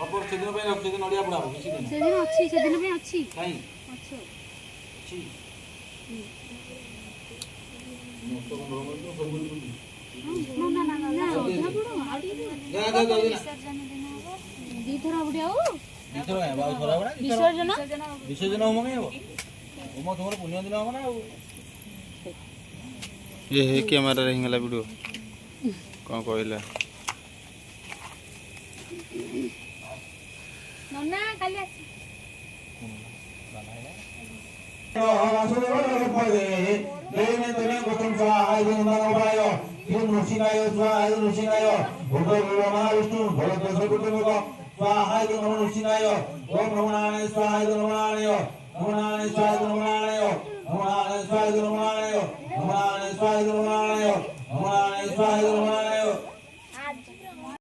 और सेदिन पे रख सेदिन नडिया पड़ा किसी दिन सेदिन अच्छी सेदिन पे अच्छी काई अच्छी अच्छी मोटो को रोग तो सब कुछ ना ना ना ना उठा पड़ो आडी जा जा जा विसर्जन दिन हो दी थरा उठियाओ दिथरो है बाबू थोड़ा बड़ा विसर्जन विसर्जन हो मगे हो उम तुमर पुण्य दिन हो ना ये है कैमरा रहिंगला वीडियो कौन कहला नन्ना काली आसी स्वाहा